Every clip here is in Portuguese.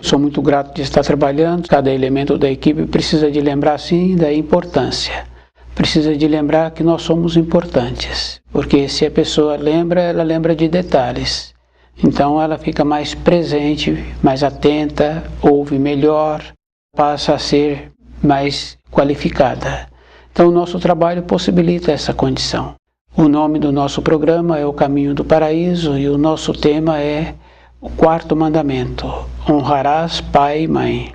Sou muito grato de estar trabalhando. Cada elemento da equipe precisa de lembrar, sim, da importância. Precisa de lembrar que nós somos importantes. Porque se a pessoa lembra, ela lembra de detalhes. Então ela fica mais presente, mais atenta, ouve melhor, passa a ser mais qualificada. Então o nosso trabalho possibilita essa condição. O nome do nosso programa é O Caminho do Paraíso e o nosso tema é o quarto mandamento: honrarás pai e mãe.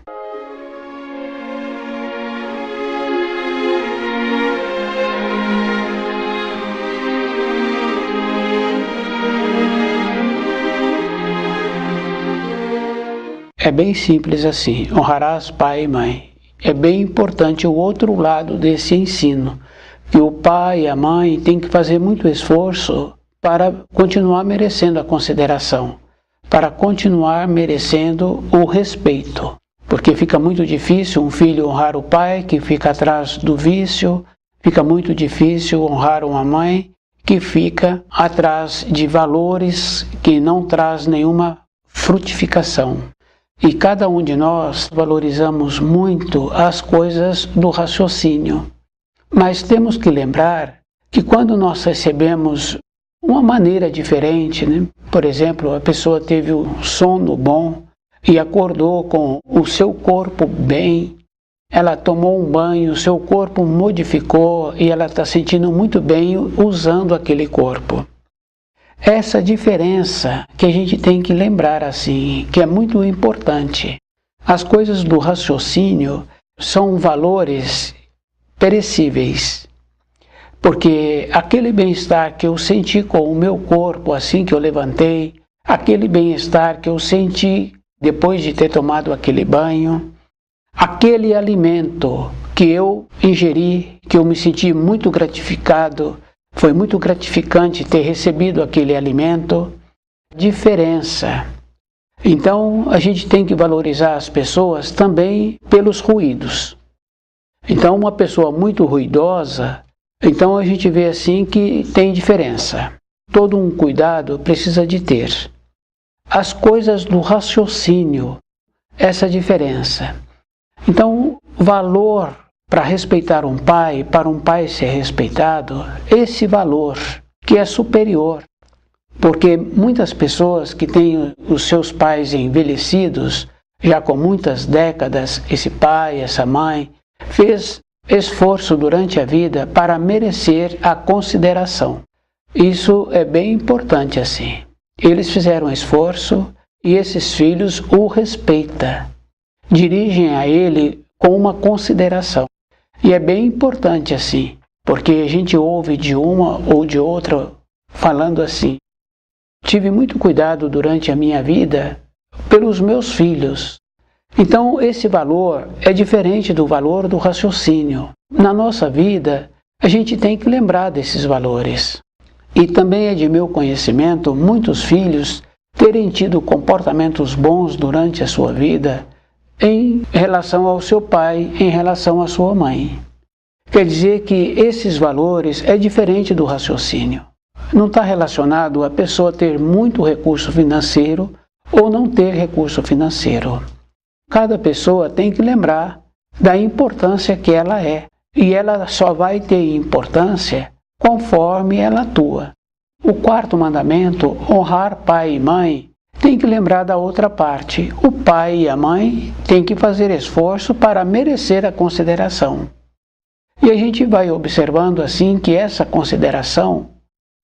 É bem simples assim, honrarás pai e mãe. É bem importante o outro lado desse ensino, que o pai e a mãe têm que fazer muito esforço para continuar merecendo a consideração, para continuar merecendo o respeito. Porque fica muito difícil um filho honrar o pai que fica atrás do vício, fica muito difícil honrar uma mãe que fica atrás de valores que não traz nenhuma frutificação. E cada um de nós valorizamos muito as coisas do raciocínio. Mas temos que lembrar que quando nós recebemos uma maneira diferente, por exemplo, a pessoa teve um sono bom e acordou com o seu corpo bem, ela tomou um banho, seu corpo modificou e ela está sentindo muito bem usando aquele corpo. Essa diferença que a gente tem que lembrar assim, que é muito importante. As coisas do raciocínio são valores perecíveis, porque aquele bem-estar que eu senti com o meu corpo assim que eu levantei, aquele bem-estar que eu senti depois de ter tomado aquele banho, aquele alimento que eu ingeri, que eu me senti muito gratificado, foi muito gratificante ter recebido aquele alimento. Diferença. Então, a gente tem que valorizar as pessoas também pelos ruídos. Então, uma pessoa muito ruidosa, então a gente vê assim que tem diferença. Todo um cuidado precisa de ter. As coisas do raciocínio, essa diferença. Então, valor para respeitar um pai, para um pai ser respeitado, esse valor que é superior. Porque muitas pessoas que têm os seus pais envelhecidos, já com muitas décadas, esse pai, essa mãe, fez esforço durante a vida para merecer a consideração. Isso é bem importante assim. Eles fizeram esforço e esses filhos o respeitam, dirigem a ele com uma consideração. E é bem importante assim, porque a gente ouve de uma ou de outra falando assim: tive muito cuidado durante a minha vida pelos meus filhos. Então esse valor é diferente do valor do raciocínio. Na nossa vida, a gente tem que lembrar desses valores. E também é de meu conhecimento muitos filhos terem tido comportamentos bons durante a sua vida em relação ao seu pai, em relação à sua mãe. Quer dizer que esses valores é diferente do raciocínio. Não está relacionado a pessoa ter muito recurso financeiro ou não ter recurso financeiro. Cada pessoa tem que lembrar da importância que ela é. E ela só vai ter importância conforme ela atua. O quarto mandamento, honrar pai e mãe, tem que lembrar da outra parte. O pai e a mãe têm que fazer esforço para merecer a consideração. E a gente vai observando assim que essa consideração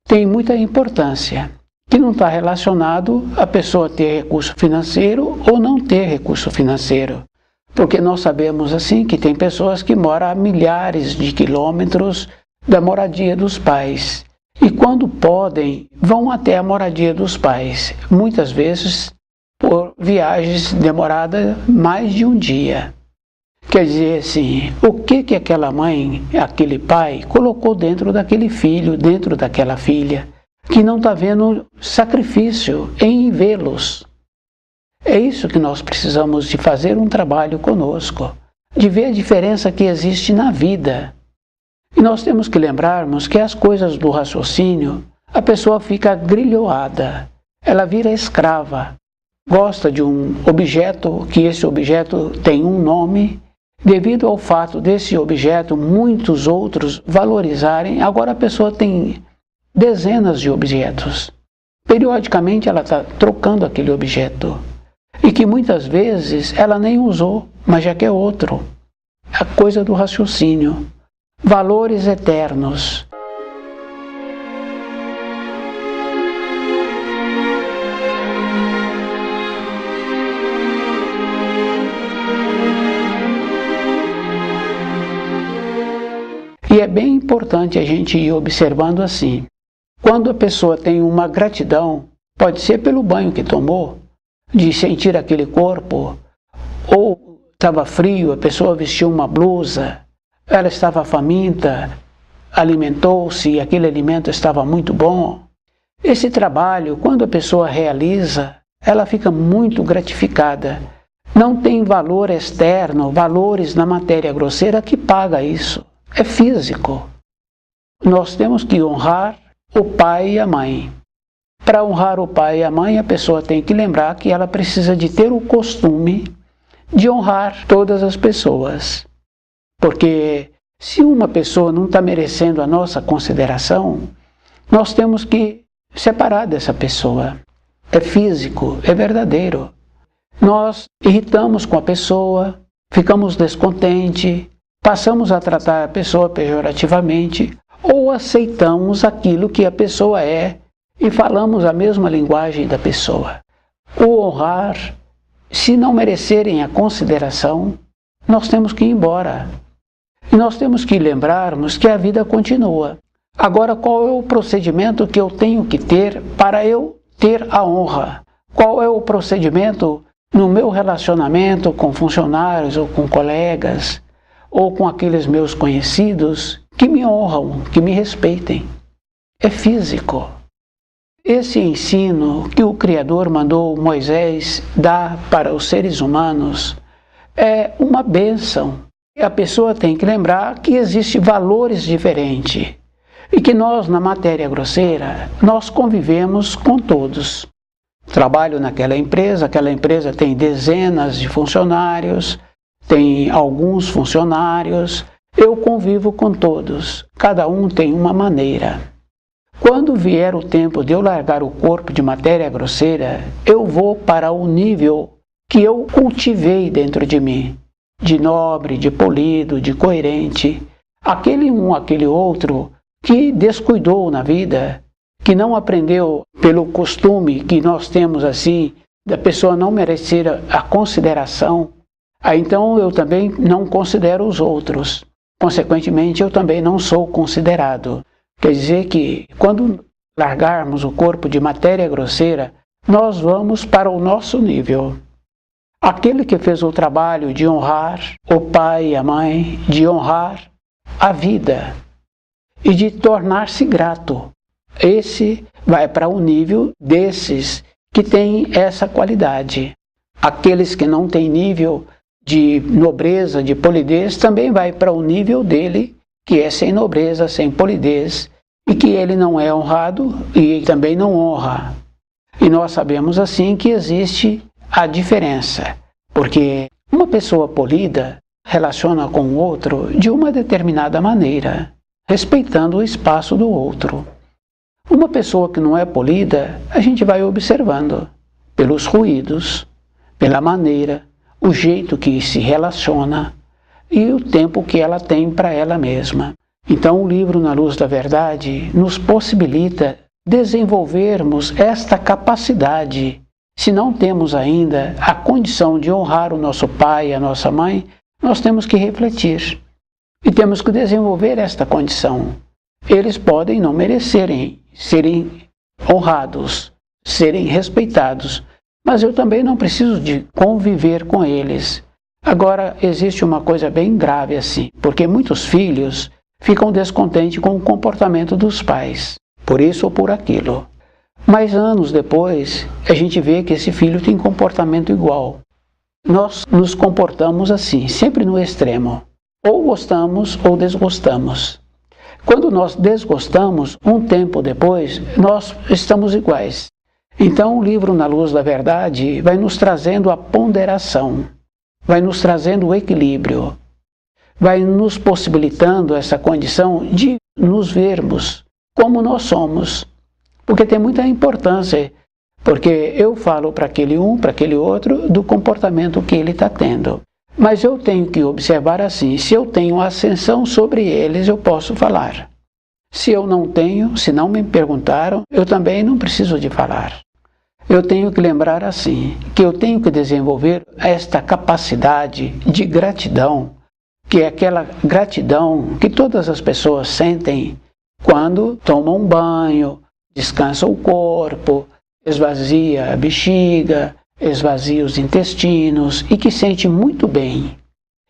tem muita importância, que não está relacionado a pessoa ter recurso financeiro ou não ter recurso financeiro. Porque nós sabemos assim que tem pessoas que moram a milhares de quilômetros da moradia dos pais. E quando podem, vão até a moradia dos pais, muitas vezes por viagens demoradas mais de um dia. Quer dizer assim, o que aquela mãe, aquele pai, colocou dentro daquele filho, dentro daquela filha, que não está vendo sacrifício em vê-los. É isso que nós precisamos de fazer um trabalho conosco, de ver a diferença que existe na vida. E nós temos que lembrarmos que as coisas do raciocínio, a pessoa fica grilhoada, ela vira escrava. gosta de um objeto, que esse objeto tem um nome, devido ao fato desse objeto, muitos outros valorizarem, agora a pessoa tem dezenas de objetos. Periodicamente ela está trocando aquele objeto. E que muitas vezes ela nem usou, mas já quer outro. A coisa do raciocínio. Valores eternos. E é bem importante a gente ir observando assim. Quando a pessoa tem uma gratidão, pode ser pelo banho que tomou, de sentir aquele corpo, ou estava frio, a pessoa vestiu uma blusa, ela estava faminta, alimentou-se e aquele alimento estava muito bom. Esse trabalho, quando a pessoa realiza, ela fica muito gratificada. Não tem valor externo, valores na matéria grosseira que paga isso. É físico. Nós temos que honrar o pai e a mãe. Para honrar o pai e a mãe, a pessoa tem que lembrar que ela precisa de ter o costume de honrar todas as pessoas. Porque se uma pessoa não está merecendo a nossa consideração, nós temos que separar dessa pessoa. É físico, é verdadeiro. Nós irritamos com a pessoa, ficamos descontentes, passamos a tratar a pessoa pejorativamente ou aceitamos aquilo que a pessoa é e falamos a mesma linguagem da pessoa. O honrar, se não merecerem a consideração, nós temos que ir embora. E nós temos que lembrarmos que a vida continua. Agora, qual é o procedimento que eu tenho que ter para eu ter a honra? Qual é o procedimento no meu relacionamento com funcionários ou com colegas ou com aqueles meus conhecidos que me honram, que me respeitem? É físico. Esse ensino que o Criador mandou Moisés dar para os seres humanos é uma bênção. E a pessoa tem que lembrar que existem valores diferentes e que nós, na matéria grosseira, nós convivemos com todos. Trabalho naquela empresa, aquela empresa tem dezenas de funcionários, tem alguns funcionários, eu convivo com todos, cada um tem uma maneira. Quando vier o tempo de eu largar o corpo de matéria grosseira, eu vou para o nível que eu cultivei dentro de mim, de nobre, de polido, de coerente. Aquele outro que descuidou na vida, que não aprendeu pelo costume que nós temos assim, da pessoa não merecer a consideração, então eu também não considero os outros. Consequentemente, eu também não sou considerado. Quer dizer que, quando largarmos o corpo de matéria grosseira, nós vamos para o nosso nível. Aquele que fez o trabalho de honrar o pai e a mãe, de honrar a vida e de tornar-se grato. Esse vai para o nível desses que têm essa qualidade. Aqueles que não têm nível de nobreza, de polidez, também vai para o nível dele, que é sem nobreza, sem polidez, e que ele não é honrado e também não honra. E nós sabemos assim que existe a diferença, porque uma pessoa polida relaciona com o outro de uma determinada maneira, respeitando o espaço do outro. Uma pessoa que não é polida, a gente vai observando pelos ruídos, pela maneira, o jeito que se relaciona e o tempo que ela tem para ela mesma. Então o livro Na Luz da Verdade nos possibilita desenvolvermos esta capacidade. Se não temos ainda a condição de honrar o nosso pai e a nossa mãe, nós temos que refletir e temos que desenvolver esta condição. Eles podem não merecerem serem honrados, serem respeitados, mas eu também não preciso de conviver com eles. Agora, existe uma coisa bem grave assim, porque muitos filhos ficam descontentes com o comportamento dos pais, por isso ou por aquilo. Mas anos depois, a gente vê que esse filho tem comportamento igual. Nós nos comportamos assim, sempre no extremo. Ou gostamos ou desgostamos. Quando nós desgostamos, um tempo depois, nós estamos iguais. Então o livro Na Luz da Verdade vai nos trazendo a ponderação, vai nos trazendo o equilíbrio, vai nos possibilitando essa condição de nos vermos como nós somos. Porque tem muita importância, porque eu falo para aquele um, para aquele outro, do comportamento que ele está tendo. Mas eu tenho que observar assim, se eu tenho ascensão sobre eles, eu posso falar. Se eu não tenho, se não me perguntaram, eu também não preciso de falar. Eu tenho que lembrar assim, que eu tenho que desenvolver esta capacidade de gratidão, que é aquela gratidão que todas as pessoas sentem quando tomam um banho, descansam o corpo, esvazia a bexiga, esvazia os intestinos e que sente muito bem.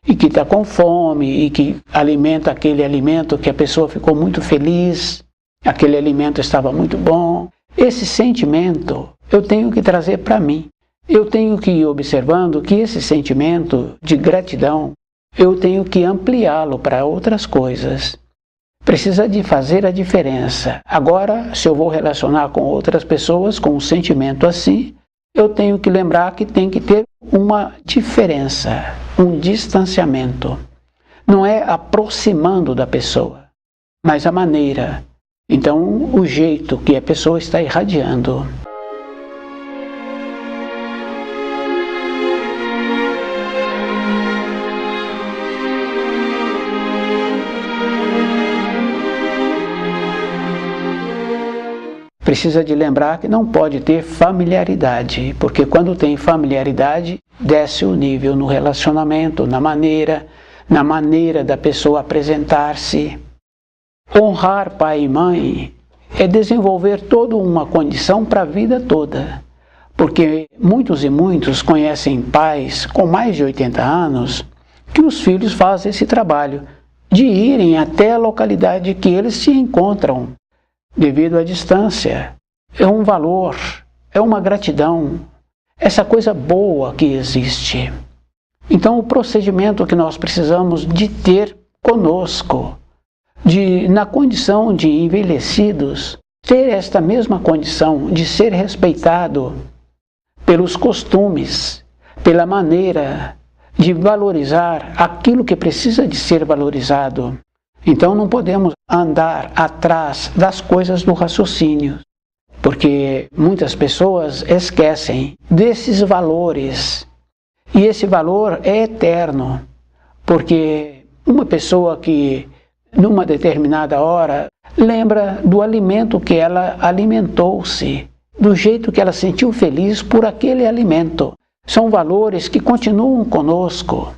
E que está com fome e que alimenta aquele alimento que a pessoa ficou muito feliz, aquele alimento estava muito bom. Esse sentimento eu tenho que trazer para mim. Eu tenho que ir observando que esse sentimento de gratidão, eu tenho que ampliá-lo para outras coisas. Precisa de fazer a diferença. Agora, se eu vou relacionar com outras pessoas com um sentimento assim, eu tenho que lembrar que tem que ter uma diferença, um distanciamento. Não é aproximando da pessoa, mas a maneira. Então, o jeito que a pessoa está irradiando. Precisa de lembrar que não pode ter familiaridade, porque quando tem familiaridade, desce o nível no relacionamento, na maneira da pessoa apresentar-se. Honrar pai e mãe é desenvolver toda uma condição para a vida toda, porque muitos e muitos conhecem pais com mais de 80 anos que os filhos fazem esse trabalho de irem até a localidade que eles se encontram, devido à distância. É um valor, é uma gratidão, essa coisa boa que existe. Então o procedimento que nós precisamos de ter conosco, na condição de envelhecidos, ter esta mesma condição de ser respeitado pelos costumes, pela maneira de valorizar aquilo que precisa de ser valorizado. Então não podemos andar atrás das coisas do raciocínio, porque muitas pessoas esquecem desses valores. E esse valor é eterno, porque uma pessoa que numa determinada hora lembra do alimento que ela alimentou-se, do jeito que ela sentiu feliz por aquele alimento. São valores que continuam conosco.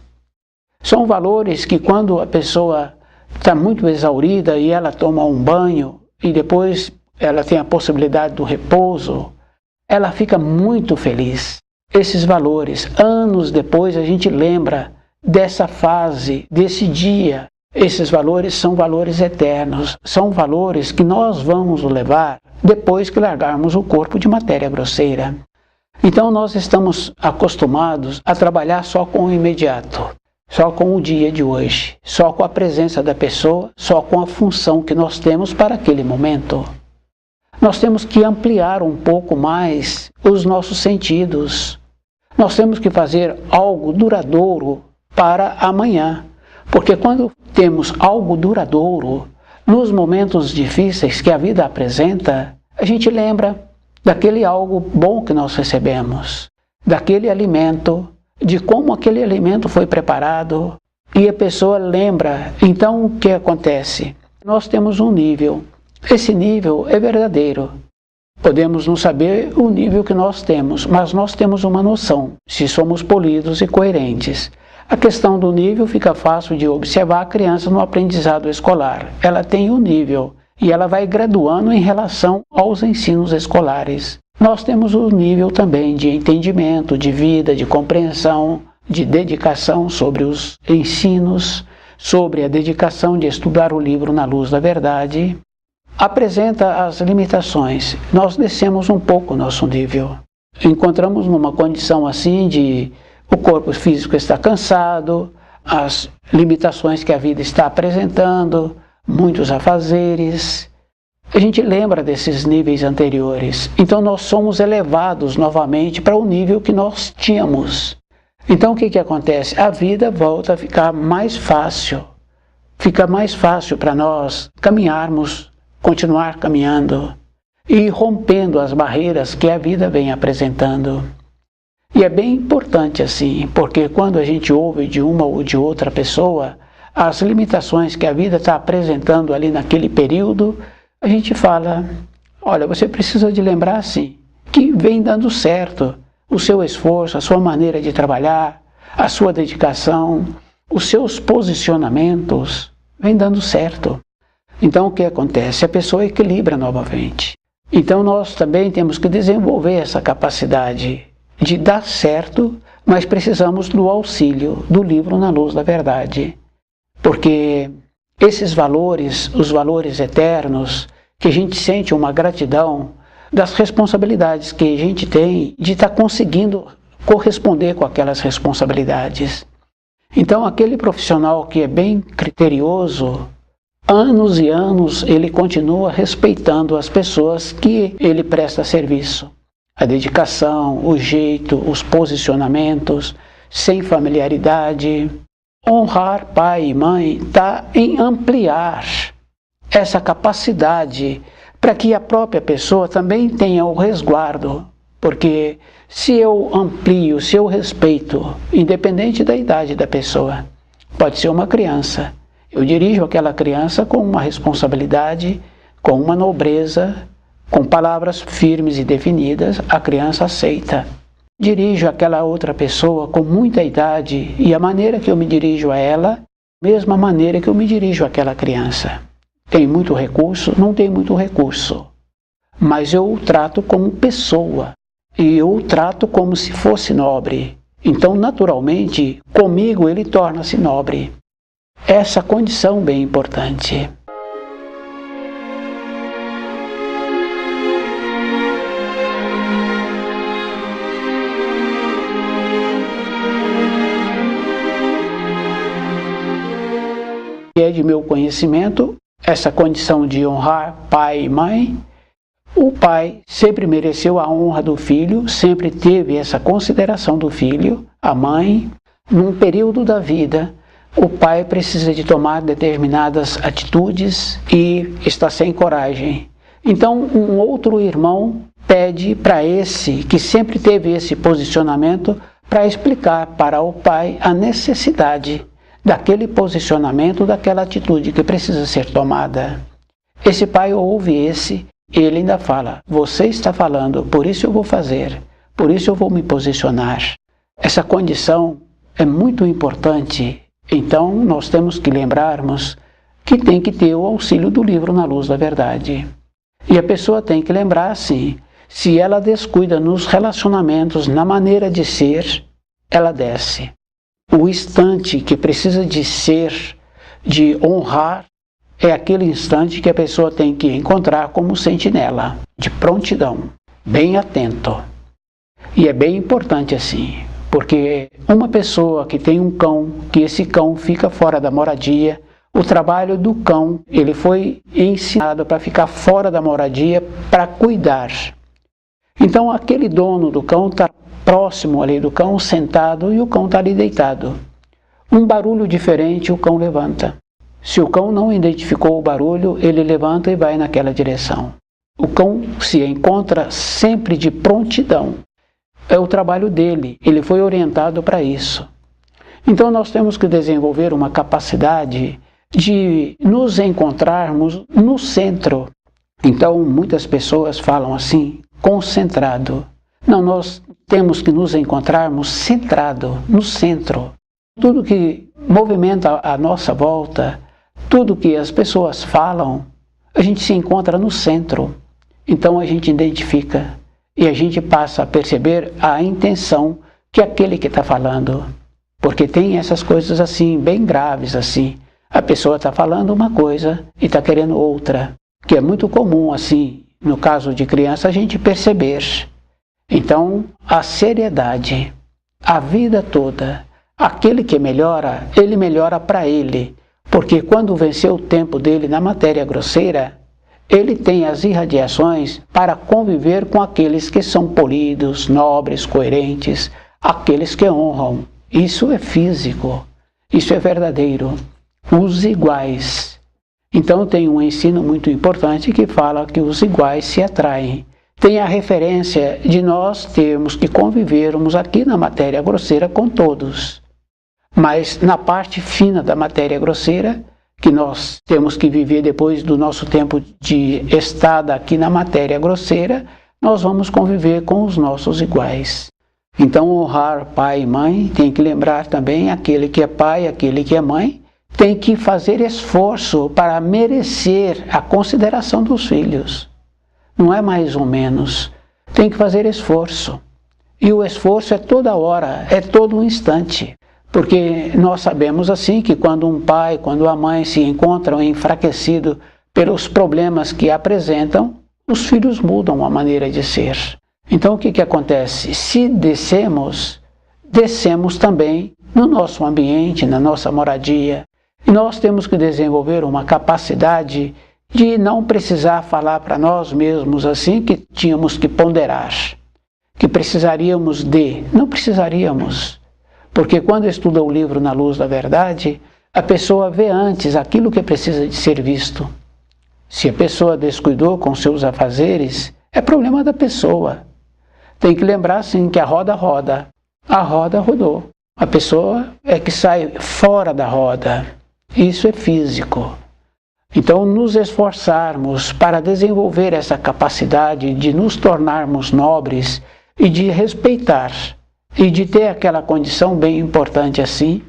São valores que quando a pessoa está muito exaurida e ela toma um banho e depois ela tem a possibilidade do repouso, ela fica muito feliz. Esses valores, anos depois a gente lembra dessa fase, desse dia. Esses valores são valores eternos, são valores que nós vamos levar depois que largarmos o corpo de matéria grosseira. Então nós estamos acostumados a trabalhar só com o imediato, só com o dia de hoje, só com a presença da pessoa, só com a função que nós temos para aquele momento. Nós temos que ampliar um pouco mais os nossos sentidos. Nós temos que fazer algo duradouro para amanhã. Porque quando temos algo duradouro, nos momentos difíceis que a vida apresenta, a gente lembra daquele algo bom que nós recebemos, daquele alimento, de como aquele alimento foi preparado, e a pessoa lembra. Então o que acontece? Nós temos um nível. Esse nível é verdadeiro. Podemos não saber o nível que nós temos, mas nós temos uma noção, se somos polidos e coerentes. A questão do nível fica fácil de observar a criança no aprendizado escolar. Ela tem um nível e ela vai graduando em relação aos ensinos escolares. Nós temos o nível também de entendimento, de vida, de compreensão, de dedicação sobre os ensinos, sobre a dedicação de estudar o livro Na Luz da Verdade. Apresenta as limitações. Nós descemos um pouco o nosso nível. Encontramos numa condição assim de o corpo físico está cansado, as limitações que a vida está apresentando, muitos afazeres, a gente lembra desses níveis anteriores. Então nós somos elevados novamente para o nível que nós tínhamos. Então o que acontece? A vida volta a ficar mais fácil. Fica mais fácil para nós caminharmos, continuar caminhando e rompendo as barreiras que a vida vem apresentando. E é bem importante assim, porque quando a gente ouve de uma ou de outra pessoa as limitações que a vida está apresentando ali naquele período, a gente fala, olha, você precisa de lembrar assim, que vem dando certo o seu esforço, a sua maneira de trabalhar, a sua dedicação, os seus posicionamentos, vem dando certo. Então o que acontece? A pessoa equilibra novamente. Então nós também temos que desenvolver essa capacidade de dar certo, mas precisamos do auxílio do livro Na Luz da Verdade. Porque esses valores, os valores eternos, que a gente sente uma gratidão das responsabilidades que a gente tem de estar conseguindo corresponder com aquelas responsabilidades. Então aquele profissional que é bem criterioso, anos e anos ele continua respeitando as pessoas que ele presta serviço. A dedicação, o jeito, os posicionamentos, sem familiaridade. Honrar pai e mãe está em ampliar essa capacidade para que a própria pessoa também tenha o resguardo. Porque se eu amplio, se eu respeito, independente da idade da pessoa, pode ser uma criança, eu dirijo aquela criança com uma responsabilidade, com uma nobreza, com palavras firmes e definidas, a criança aceita. Dirijo aquela outra pessoa com muita idade e a maneira que eu me dirijo a ela, mesma maneira que eu me dirijo àquela criança. Tem muito recurso? Não tem muito recurso. Mas eu o trato como pessoa e eu o trato como se fosse nobre. Então, naturalmente, comigo ele torna-se nobre. Essa condição bem importante. É de meu conhecimento essa condição de honrar pai e mãe. O pai sempre mereceu a honra do filho, sempre teve essa consideração do filho. A mãe, num período da vida, o pai precisa de tomar determinadas atitudes e está sem coragem. Então, um outro irmão pede para esse, que sempre teve esse posicionamento, para explicar para o pai a necessidade daquele posicionamento, daquela atitude que precisa ser tomada. Esse pai ouve ele ainda fala, você está falando, por isso eu vou fazer, por isso eu vou me posicionar. Essa condição é muito importante, então nós temos que lembrarmos que tem que ter o auxílio do livro Na Luz da Verdade. E a pessoa tem que lembrar assim, se ela descuida nos relacionamentos, na maneira de ser, ela desce. O instante que precisa de ser, de honrar, é aquele instante que a pessoa tem que encontrar como sentinela, de prontidão, bem atento. E é bem importante assim, porque uma pessoa que tem um cão, que esse cão fica fora da moradia, o trabalho do cão, ele foi ensinado para ficar fora da moradia, para cuidar. Então aquele dono do cão está próximo ali do cão, sentado, e o cão está ali deitado. Um barulho diferente, o cão levanta. Se o cão não identificou o barulho, ele levanta e vai naquela direção. O cão se encontra sempre de prontidão. É o trabalho dele, ele foi orientado para isso. Então nós temos que desenvolver uma capacidade de nos encontrarmos no centro. Então muitas pessoas falam assim, concentrado. Não, nós temos que nos encontrarmos centrado, no centro. Tudo que movimenta a nossa volta, tudo que as pessoas falam, a gente se encontra no centro. Então a gente identifica e a gente passa a perceber a intenção que aquele que está falando. Porque tem essas coisas assim, bem graves assim. A pessoa está falando uma coisa e está querendo outra. Que é muito comum assim, no caso de criança, a gente perceber. Então, a seriedade, a vida toda, aquele que melhora, ele melhora para ele, porque quando venceu o tempo dele na matéria grosseira, ele tem as irradiações para conviver com aqueles que são polidos, nobres, coerentes, aqueles que honram. Isso é físico, isso é verdadeiro. Os iguais. Então tem um ensino muito importante que fala que os iguais se atraem. Tem a referência de nós termos que convivermos aqui na matéria grosseira com todos. Mas na parte fina da matéria grosseira, que nós temos que viver depois do nosso tempo de estada aqui na matéria grosseira, nós vamos conviver com os nossos iguais. Então honrar pai e mãe, tem que lembrar também aquele que é pai, aquele que é mãe, tem que fazer esforço para merecer a consideração dos filhos. Não é mais ou menos. Tem que fazer esforço. E o esforço é toda hora, é todo um instante. Porque nós sabemos assim que quando um pai, quando a mãe se encontram enfraquecidos pelos problemas que apresentam, os filhos mudam a maneira de ser. Então o que acontece? Se descemos também no nosso ambiente, na nossa moradia. E nós temos que desenvolver uma capacidade de não precisar falar para nós mesmos assim que tínhamos que ponderar, que precisaríamos de. Não precisaríamos, porque quando estuda o livro Na Luz da Verdade, a pessoa vê antes aquilo que precisa de ser visto. Se a pessoa descuidou com seus afazeres, é problema da pessoa. Tem que lembrar assim que a roda roda, a roda rodou. A pessoa é que sai fora da roda. Isso é físico. Então, nos esforçarmos para desenvolver essa capacidade de nos tornarmos nobres e de respeitar, e de ter aquela condição bem importante assim,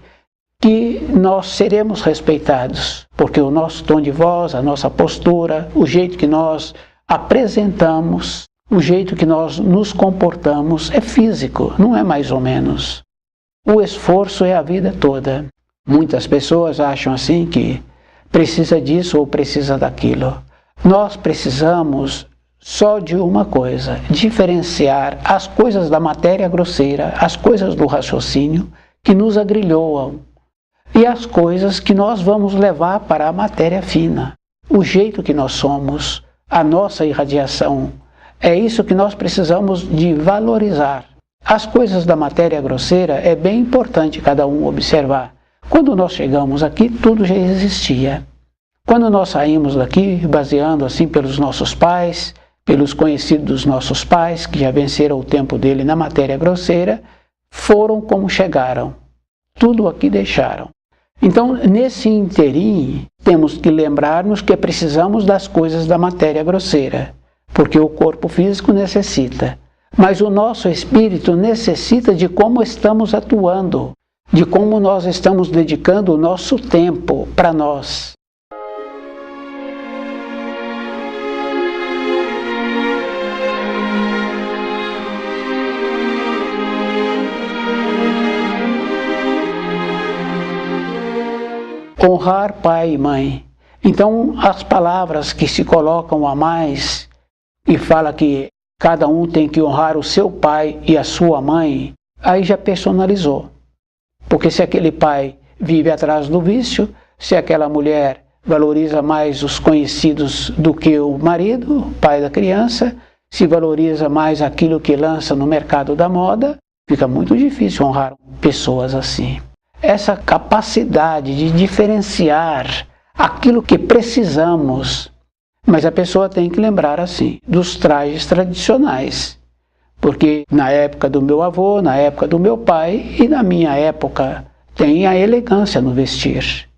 que nós seremos respeitados, porque o nosso tom de voz, a nossa postura, o jeito que nós apresentamos, o jeito que nós nos comportamos é físico, não é mais ou menos. O esforço é a vida toda. Muitas pessoas acham assim que precisa disso ou precisa daquilo. Nós precisamos só de uma coisa, diferenciar as coisas da matéria grosseira, as coisas do raciocínio que nos agrilhoam e as coisas que nós vamos levar para a matéria fina. O jeito que nós somos, a nossa irradiação, é isso que nós precisamos de valorizar. As coisas da matéria grosseira é bem importante cada um observar. Quando nós chegamos aqui, tudo já existia. Quando nós saímos daqui, baseando assim pelos nossos pais, pelos conhecidos dos nossos pais, que já venceram o tempo dele na matéria grosseira, foram como chegaram. Tudo aqui deixaram. Então, nesse interim, temos que lembrar-nos que precisamos das coisas da matéria grosseira, porque o corpo físico necessita. Mas o nosso espírito necessita de como estamos atuando, de como nós estamos dedicando o nosso tempo para nós. Honrar pai e mãe. Então, as palavras que se colocam a mais e fala que cada um tem que honrar o seu pai e a sua mãe, aí já personalizou. Porque se aquele pai vive atrás do vício, se aquela mulher valoriza mais os conhecidos do que o marido, o pai da criança, se valoriza mais aquilo que lança no mercado da moda, fica muito difícil honrar pessoas assim. Essa capacidade de diferenciar aquilo que precisamos, mas a pessoa tem que lembrar assim, dos trajes tradicionais. Porque na época do meu avô, na época do meu pai e na minha época tem a elegância no vestir.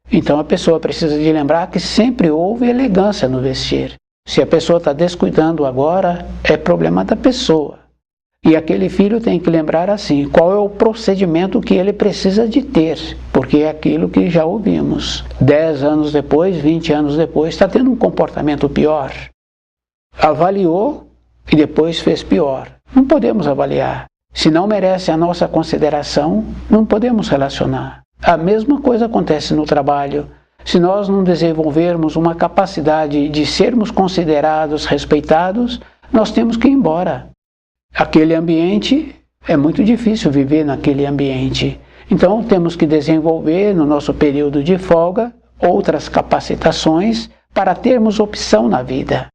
Então a pessoa precisa de lembrar que sempre houve elegância no vestir. Se a pessoa está descuidando agora, é problema da pessoa. E aquele filho tem que lembrar assim, qual é o procedimento que ele precisa de ter, porque é aquilo que já ouvimos. 10 anos depois, 20 anos depois, está tendo um comportamento pior. Avaliou e depois fez pior. Não podemos avaliar. Se não merece a nossa consideração, não podemos relacionar. A mesma coisa acontece no trabalho. Se nós não desenvolvermos uma capacidade de sermos considerados, respeitados, nós temos que ir embora. Aquele ambiente, é muito difícil viver naquele ambiente. Então temos que desenvolver no nosso período de folga outras capacitações para termos opção na vida.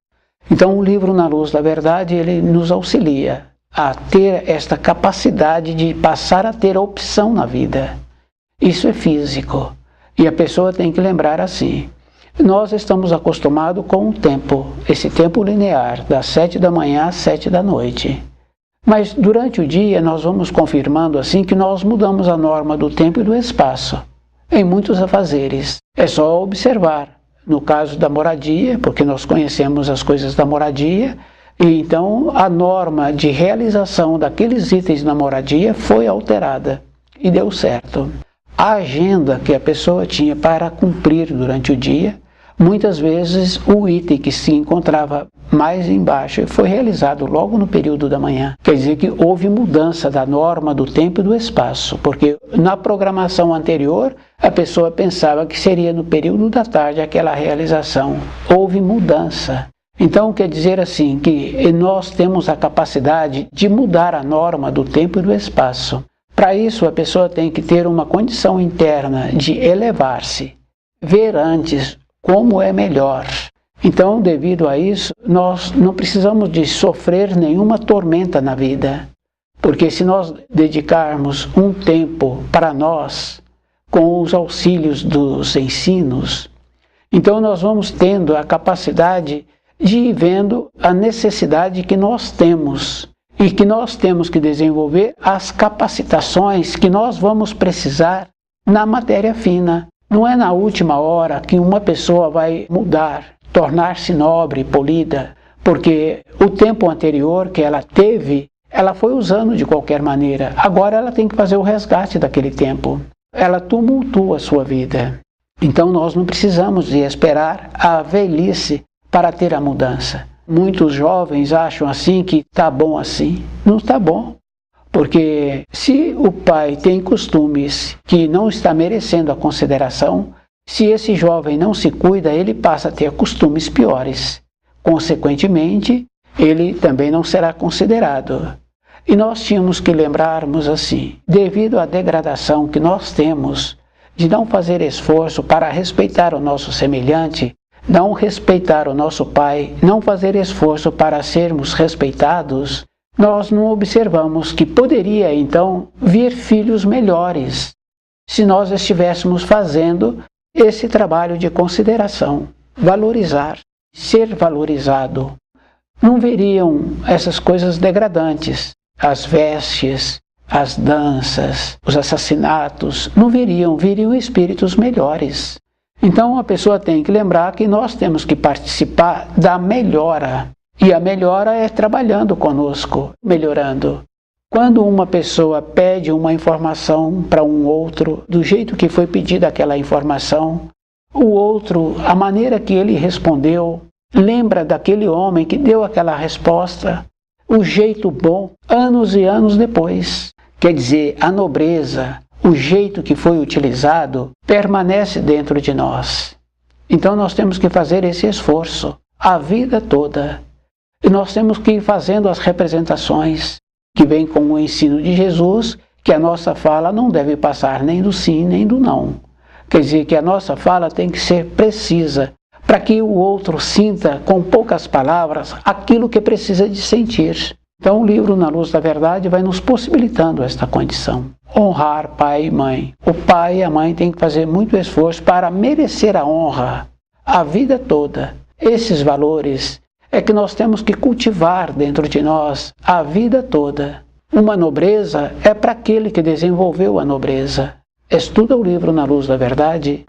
Então o livro Na Luz da Verdade, ele nos auxilia a ter esta capacidade de passar a ter opção na vida. Isso é físico. E a pessoa tem que lembrar assim: nós estamos acostumados com o tempo, esse tempo linear, das 7 da manhã às 7 da noite. Mas durante o dia nós vamos confirmando assim que nós mudamos a norma do tempo e do espaço em muitos afazeres. É só observar. No caso da moradia, porque nós conhecemos as coisas da moradia, e então a norma de realização daqueles itens na moradia foi alterada e deu certo. A agenda que a pessoa tinha para cumprir durante o dia, muitas vezes o item que se encontrava mais embaixo foi realizado logo no período da manhã. Quer dizer que houve mudança da norma do tempo e do espaço, porque na programação anterior a pessoa pensava que seria no período da tarde aquela realização. Houve mudança. Então quer dizer assim que nós temos a capacidade de mudar a norma do tempo e do espaço. Para isso a pessoa tem que ter uma condição interna de elevar-se, ver antes como é melhor. Então, devido a isso, nós não precisamos de sofrer nenhuma tormenta na vida, porque se nós dedicarmos um tempo para nós, com os auxílios dos ensinos, então nós vamos tendo a capacidade de ir vendo a necessidade que nós temos e que nós temos que desenvolver as capacitações que nós vamos precisar na matéria fina. Não é na última hora que uma pessoa vai mudar, tornar-se nobre, polida, porque o tempo anterior que ela teve, ela foi usando de qualquer maneira. Agora ela tem que fazer o resgate daquele tempo. Ela tumultua a sua vida. Então nós não precisamos de esperar a velhice para ter a mudança. Muitos jovens acham assim que está bom assim. Não está bom. Porque se o pai tem costumes que não está merecendo a consideração, se esse jovem não se cuida, ele passa a ter costumes piores. Consequentemente, ele também não será considerado. E nós tínhamos que lembrarmos assim, devido à degradação que nós temos, de não fazer esforço para respeitar o nosso semelhante, não respeitar o nosso pai, não fazer esforço para sermos respeitados, nós não observamos que poderia então vir filhos melhores, se nós estivéssemos fazendo esse trabalho de consideração, valorizar, ser valorizado. Não veriam essas coisas degradantes, as vestes, as danças, os assassinatos, não viriam espíritos melhores. Então a pessoa tem que lembrar que nós temos que participar da melhora. E a melhora é trabalhando conosco, melhorando. Quando uma pessoa pede uma informação para um outro, do jeito que foi pedida aquela informação, o outro, a maneira que ele respondeu, lembra daquele homem que deu aquela resposta, o jeito bom, anos e anos depois. Quer dizer, a nobreza, o jeito que foi utilizado, permanece dentro de nós. Então nós temos que fazer esse esforço, a vida toda. E nós temos que ir fazendo as representações que vêm com o ensino de Jesus, que a nossa fala não deve passar nem do sim nem do não. Quer dizer que a nossa fala tem que ser precisa, para que o outro sinta com poucas palavras aquilo que precisa de sentir. Então o livro Na Luz da Verdade vai nos possibilitando esta condição. Honrar pai e mãe. O pai e a mãe têm que fazer muito esforço para merecer a honra a vida toda. Esses valores é que nós temos que cultivar dentro de nós a vida toda. Uma nobreza é para aquele que desenvolveu a nobreza. Estuda o livro Na Luz da Verdade.